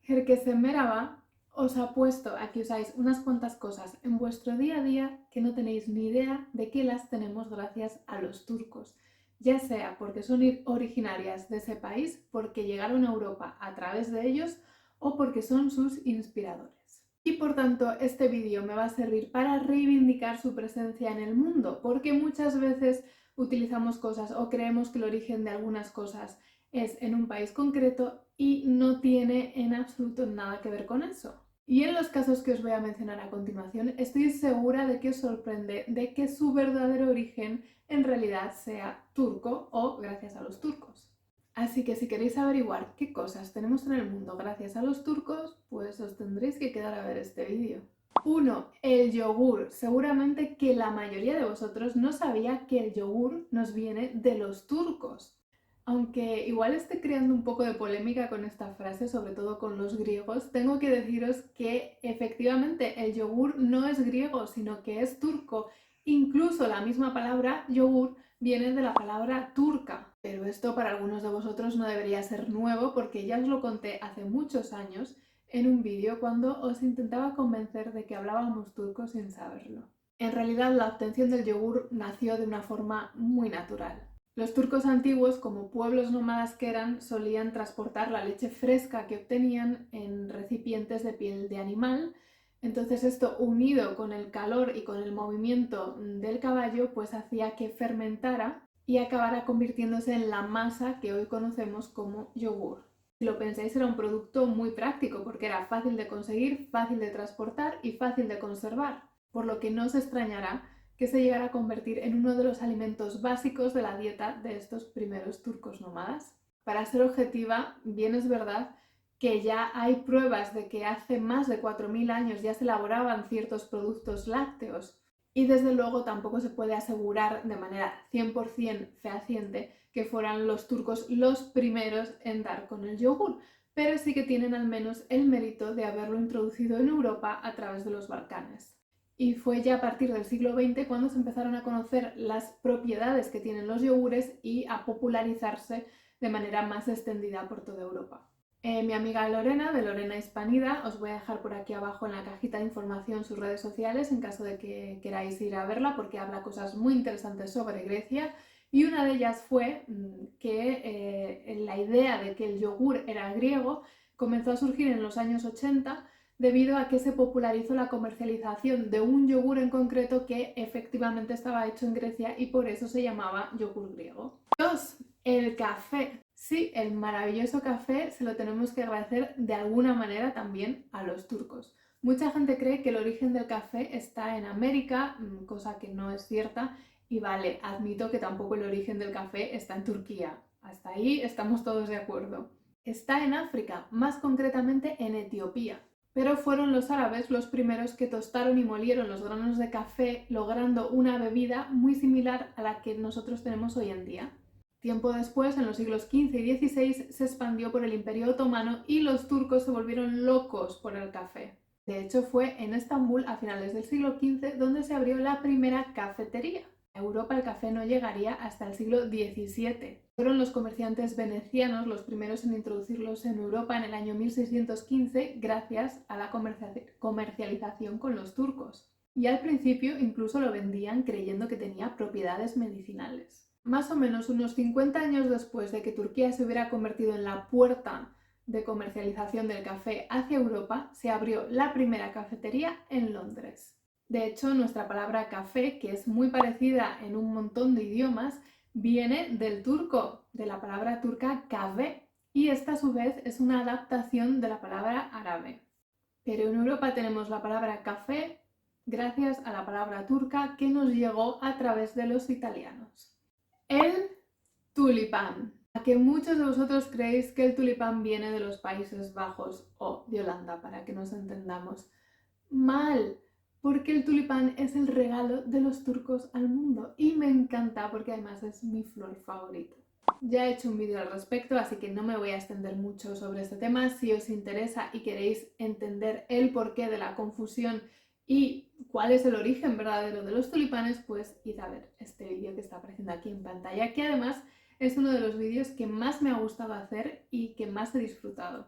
Herkese merhaba, os apuesto a que usáis unas cuantas cosas en vuestro día a día que no tenéis ni idea de que las tenemos gracias a los turcos, ya sea porque son originarias de ese país, porque llegaron a Europa a través de ellos o porque son sus inspiradores. Y por tanto, este vídeo me va a servir para reivindicar su presencia en el mundo, porque muchas veces utilizamos cosas o creemos que el origen de algunas cosas es en un país concreto y no tiene en absoluto nada que ver con eso. Y en los casos que os voy a mencionar a continuación, estoy segura de que os sorprende de que su verdadero origen en realidad sea turco o gracias a los turcos. Así que si queréis averiguar qué cosas tenemos en el mundo gracias a los turcos, pues os tendréis que quedar a ver este vídeo. 1. El yogur. Seguramente que la mayoría de vosotros no sabía que el yogur nos viene de los turcos. Aunque igual esté creando un poco de polémica con esta frase, sobre todo con los griegos, tengo que deciros que efectivamente el yogur no es griego, sino que es turco. Incluso la misma palabra yogur viene de la palabra turca. Pero esto para algunos de vosotros no debería ser nuevo porque ya os lo conté hace muchos años en un vídeo cuando os intentaba convencer de que hablábamos turco sin saberlo. En realidad la obtención del yogur nació de una forma muy natural. Los turcos antiguos, como pueblos nómadas que eran, solían transportar la leche fresca que obtenían en recipientes de piel de animal. Entonces esto, unido con el calor y con el movimiento del caballo, pues hacía que fermentara y acabara convirtiéndose en la masa que hoy conocemos como yogur. Si lo pensáis, era un producto muy práctico porque era fácil de conseguir, fácil de transportar y fácil de conservar, por lo que no os extrañará que se llegara a convertir en uno de los alimentos básicos de la dieta de estos primeros turcos nómadas. Para ser objetiva, bien es verdad que ya hay pruebas de que hace más de 4000 años ya se elaboraban ciertos productos lácteos y desde luego tampoco se puede asegurar de manera 100% fehaciente que fueran los turcos los primeros en dar con el yogur, pero sí que tienen al menos el mérito de haberlo introducido en Europa a través de los Balcanes. Y fue ya a partir del siglo XX cuando se empezaron a conocer las propiedades que tienen los yogures y a popularizarse de manera más extendida por toda Europa. Mi amiga Lorena, de Lorena Hispanida, os voy a dejar por aquí abajo en la cajita de información sus redes sociales en caso de que queráis ir a verla porque habla cosas muy interesantes sobre Grecia y una de ellas fue que la idea de que el yogur era griego comenzó a surgir en los años 80 debido a que se popularizó la comercialización de un yogur en concreto que efectivamente estaba hecho en Grecia y por eso se llamaba yogur griego. 2. El café. Sí, el maravilloso café se lo tenemos que agradecer de alguna manera también a los turcos. Mucha gente cree que el origen del café está en América, cosa que no es cierta, y vale, admito que tampoco el origen del café está en Turquía. Hasta ahí estamos todos de acuerdo. Está en África, más concretamente en Etiopía. Pero fueron los árabes los primeros que tostaron y molieron los granos de café, logrando una bebida muy similar a la que nosotros tenemos hoy en día. Tiempo después, en los siglos XV y XVI, se expandió por el Imperio Otomano y los turcos se volvieron locos por el café. De hecho, fue en Estambul, a finales del siglo XV, donde se abrió la primera cafetería. A Europa el café no llegaría hasta el siglo XVII. Fueron los comerciantes venecianos los primeros en introducirlos en Europa en el año 1615 gracias a la comercialización con los turcos. Y al principio incluso lo vendían creyendo que tenía propiedades medicinales. Más o menos unos 50 años después de que Turquía se hubiera convertido en la puerta de comercialización del café hacia Europa, se abrió la primera cafetería en Londres. De hecho, nuestra palabra café, que es muy parecida en un montón de idiomas, viene del turco, de la palabra turca kahve, y esta a su vez es una adaptación de la palabra árabe. Pero en Europa tenemos la palabra café gracias a la palabra turca que nos llegó a través de los italianos. El tulipán. A que muchos de vosotros creéis que el tulipán viene de los Países Bajos o de Holanda, para que nos entendamos. Mal, porque el tulipán es el regalo de los turcos al mundo y me encanta porque además es mi flor favorita. Ya he hecho un vídeo al respecto, así que no me voy a extender mucho sobre este tema. Si os interesa y queréis entender el porqué de la confusión y cuál es el origen verdadero de los tulipanes, pues id a ver este vídeo que está apareciendo aquí en pantalla, que además es uno de los vídeos que más me ha gustado hacer y que más he disfrutado.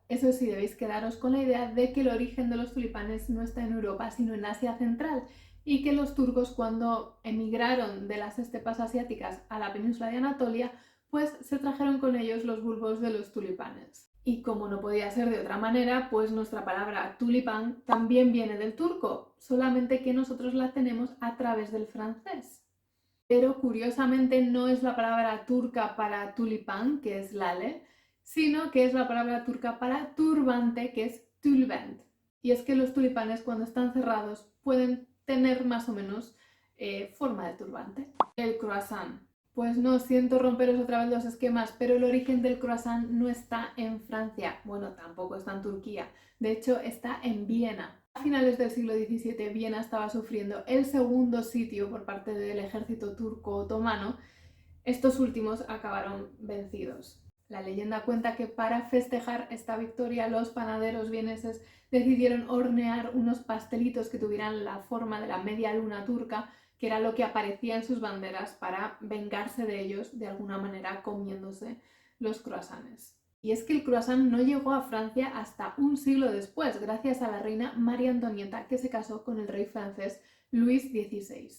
Eso sí, debéis quedaros con la idea de que el origen de los tulipanes no está en Europa, sino en Asia Central, y que los turcos, cuando emigraron de las estepas asiáticas a la península de Anatolia, pues se trajeron con ellos los bulbos de los tulipanes. Y como no podía ser de otra manera, pues nuestra palabra tulipán también viene del turco, solamente que nosotros la tenemos a través del francés. Pero curiosamente no es la palabra turca para tulipán, que es lale, sino que es la palabra turca para turbante, que es tulbent. Y es que los tulipanes, cuando están cerrados, pueden tener más o menos forma de turbante. El croissant. Pues no, siento romperos otra vez los esquemas, pero el origen del croissant no está en Francia, bueno, tampoco está en Turquía, de hecho está en Viena. A finales del siglo XVII, Viena estaba sufriendo el segundo sitio por parte del ejército turco otomano. Estos últimos acabaron vencidos. La leyenda cuenta que para festejar esta victoria los panaderos vieneses decidieron hornear unos pastelitos que tuvieran la forma de la media luna turca, que era lo que aparecía en sus banderas, para vengarse de ellos de alguna manera comiéndose los croissants. Y es que el croissant no llegó a Francia hasta un siglo después, gracias a la reina María Antonieta, que se casó con el rey francés Luis XVI.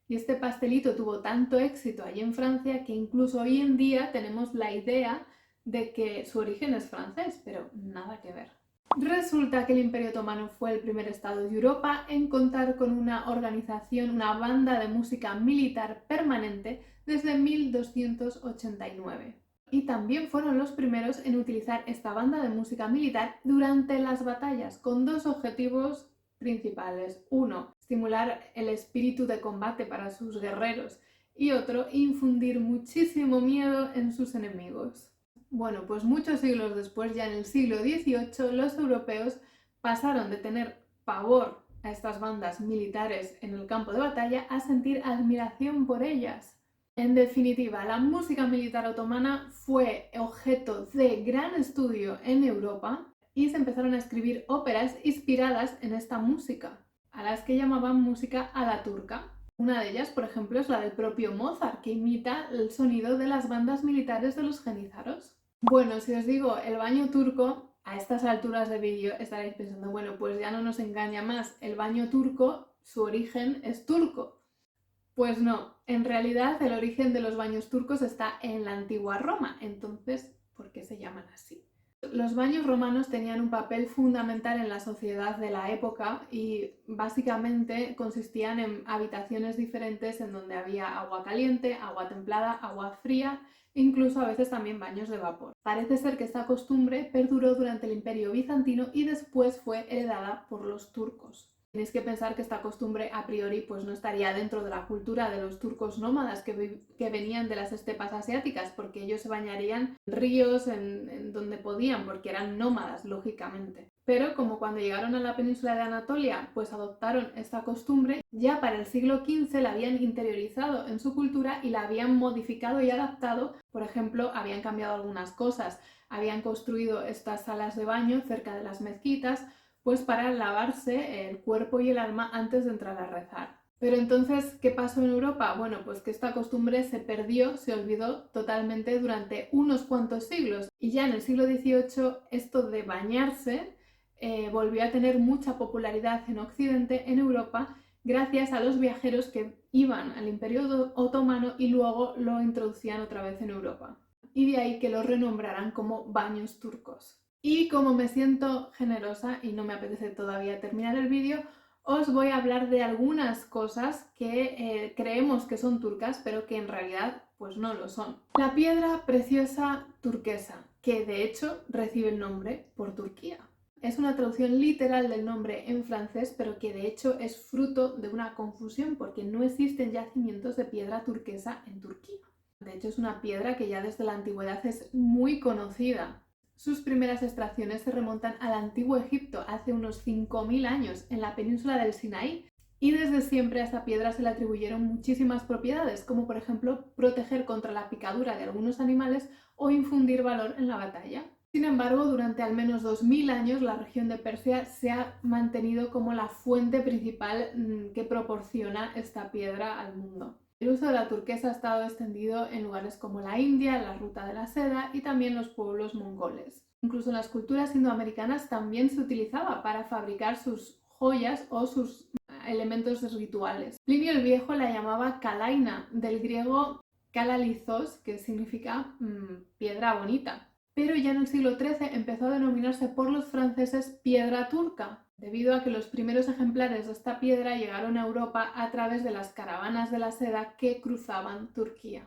Y este pastelito tuvo tanto éxito allí en Francia que incluso hoy en día tenemos la idea de que su origen es francés, pero nada que ver. Resulta que el Imperio Otomano fue el primer estado de Europa en contar con una organización, una banda de música militar permanente desde 1289. Y también fueron los primeros en utilizar esta banda de música militar durante las batallas, con dos objetivos principales. Uno, estimular el espíritu de combate para sus guerreros, y otro, infundir muchísimo miedo en sus enemigos. Bueno, pues muchos siglos después, ya en el siglo XVIII, los europeos pasaron de tener pavor a estas bandas militares en el campo de batalla a sentir admiración por ellas. En definitiva, la música militar otomana fue objeto de gran estudio en Europa y se empezaron a escribir óperas inspiradas en esta música, a las que llamaban música a la turca. Una de ellas, por ejemplo, es la del propio Mozart, que imita el sonido de las bandas militares de los jenízaros. Bueno, si os digo el baño turco, a estas alturas de vídeo estaréis pensando, bueno, pues ya no nos engaña más, el baño turco, su origen es turco. Pues no, en realidad el origen de los baños turcos está en la antigua Roma, entonces, ¿por qué se llaman así? Los baños romanos tenían un papel fundamental en la sociedad de la época y básicamente consistían en habitaciones diferentes en donde había agua caliente, agua templada, agua fría, incluso a veces también baños de vapor. Parece ser que esta costumbre perduró durante el Imperio Bizantino y después fue heredada por los turcos. Tenéis que pensar que esta costumbre a priori pues no estaría dentro de la cultura de los turcos nómadas que venían de las estepas asiáticas, porque ellos se bañarían en ríos, en donde podían, porque eran nómadas, lógicamente. Pero como cuando llegaron a la península de Anatolia, pues adoptaron esta costumbre, ya para el siglo XV la habían interiorizado en su cultura y la habían modificado y adaptado. Por ejemplo, habían cambiado algunas cosas, habían construido estas salas de baño cerca de las mezquitas, pues para lavarse el cuerpo y el alma antes de entrar a rezar. Pero entonces, ¿qué pasó en Europa? Bueno, pues que esta costumbre se perdió, se olvidó totalmente durante unos cuantos siglos. Y ya en el siglo XVIII esto de bañarse volvió a tener mucha popularidad en Occidente, en Europa, gracias a los viajeros que iban al Imperio Otomano y luego lo introducían otra vez en Europa. Y de ahí que lo renombraran como baños turcos. Y como me siento generosa y no me apetece todavía terminar el vídeo, os voy a hablar de algunas cosas que creemos que son turcas, pero que en realidad pues no lo son. La piedra preciosa turquesa, que de hecho recibe el nombre por Turquía. Es una traducción literal del nombre en francés, pero que de hecho es fruto de una confusión porque no existen yacimientos de piedra turquesa en Turquía. De hecho es una piedra que ya desde la antigüedad es muy conocida. Sus primeras extracciones se remontan al antiguo Egipto, hace unos 5000 años, en la península del Sinaí, y desde siempre a esta piedra se le atribuyeron muchísimas propiedades, como por ejemplo proteger contra la picadura de algunos animales o infundir valor en la batalla. Sin embargo, durante al menos 2000 años la región de Persia se ha mantenido como la fuente principal que proporciona esta piedra al mundo. El uso de la turquesa ha estado extendido en lugares como la India, la Ruta de la Seda y también los pueblos mongoles. Incluso en las culturas indoamericanas también se utilizaba para fabricar sus joyas o sus elementos rituales. Plinio el Viejo la llamaba calaina, del griego kalalizos, que significa piedra bonita. Pero ya en el siglo XIII empezó a denominarse por los franceses piedra turca, debido a que los primeros ejemplares de esta piedra llegaron a Europa a través de las caravanas de la seda que cruzaban Turquía.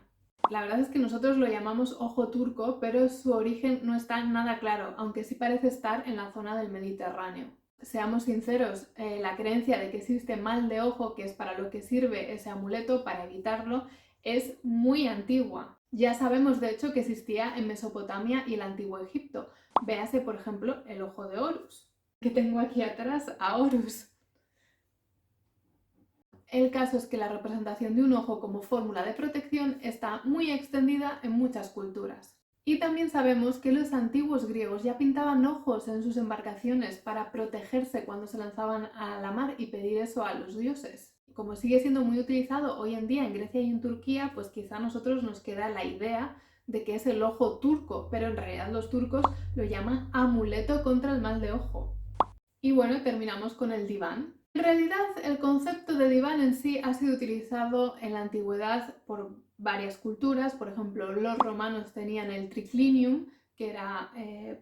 La verdad es que nosotros lo llamamos ojo turco, pero su origen no está nada claro, aunque sí parece estar en la zona del Mediterráneo. Seamos sinceros, la creencia de que existe mal de ojo, que es para lo que sirve ese amuleto, para evitarlo, es muy antigua. Ya sabemos de hecho que existía en Mesopotamia y el Antiguo Egipto. Véase, por ejemplo, el ojo de Horus, que tengo aquí atrás a Horus. El caso es que la representación de un ojo como fórmula de protección está muy extendida en muchas culturas. Y también sabemos que los antiguos griegos ya pintaban ojos en sus embarcaciones para protegerse cuando se lanzaban a la mar y pedir eso a los dioses. Como sigue siendo muy utilizado hoy en día en Grecia y en Turquía, pues quizá a nosotros nos queda la idea de que es el ojo turco, pero en realidad los turcos lo llaman amuleto contra el mal de ojo. Y bueno, terminamos con el diván. En realidad, el concepto de diván en sí ha sido utilizado en la antigüedad por varias culturas. Por ejemplo, los romanos tenían el triclinium, que era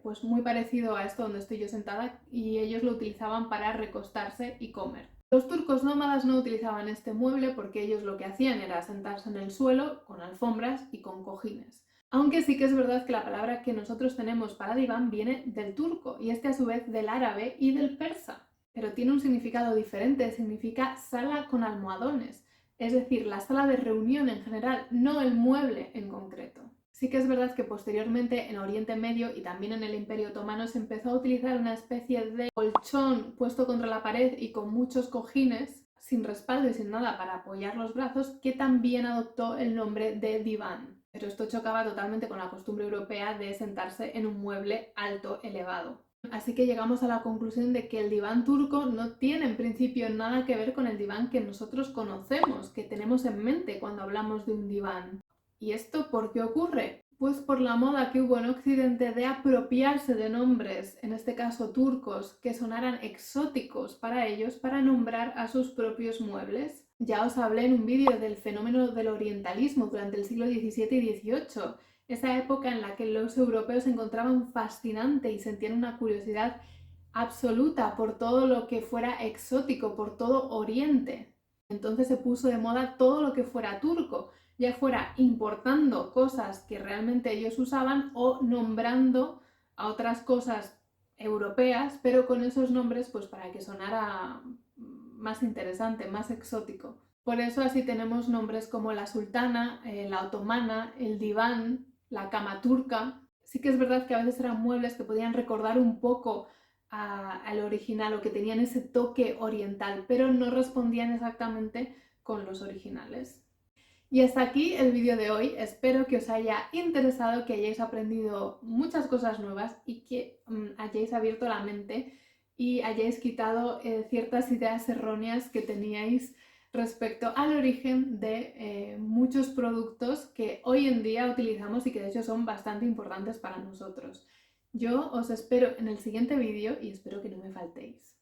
pues muy parecido a esto donde estoy yo sentada, y ellos lo utilizaban para recostarse y comer. Los turcos nómadas no utilizaban este mueble porque ellos lo que hacían era sentarse en el suelo con alfombras y con cojines. Aunque sí que es verdad que la palabra que nosotros tenemos para diván viene del turco y este a su vez del árabe y del persa. Pero tiene un significado diferente, significa sala con almohadones, es decir, la sala de reunión en general, no el mueble en concreto. Sí que es verdad que posteriormente en Oriente Medio y también en el Imperio Otomano se empezó a utilizar una especie de colchón puesto contra la pared y con muchos cojines, sin respaldo y sin nada para apoyar los brazos, que también adoptó el nombre de diván. Pero esto chocaba totalmente con la costumbre europea de sentarse en un mueble alto, elevado. Así que llegamos a la conclusión de que el diván turco no tiene en principio nada que ver con el diván que nosotros conocemos, que tenemos en mente cuando hablamos de un diván. ¿Y esto por qué ocurre? Pues por la moda que hubo en Occidente de apropiarse de nombres, en este caso turcos, que sonaran exóticos para ellos para nombrar a sus propios muebles. Ya os hablé en un vídeo del fenómeno del orientalismo durante el siglo XVII y XVIII, esa época en la que los europeos se encontraban fascinante y sentían una curiosidad absoluta por todo lo que fuera exótico, por todo Oriente. Entonces se puso de moda todo lo que fuera turco, ya fuera importando cosas que realmente ellos usaban o nombrando a otras cosas europeas, pero con esos nombres pues para que sonara más interesante, más exótico. Por eso así tenemos nombres como la sultana, la otomana, el diván, la cama turca. Sí que es verdad que a veces eran muebles que podían recordar un poco al original o que tenían ese toque oriental, pero no respondían exactamente con los originales. Y hasta aquí el vídeo de hoy. Espero que os haya interesado, que hayáis aprendido muchas cosas nuevas y que hayáis abierto la mente y hayáis quitado ciertas ideas erróneas que teníais respecto al origen de muchos productos que hoy en día utilizamos y que de hecho son bastante importantes para nosotros. Yo os espero en el siguiente vídeo y espero que no me faltéis.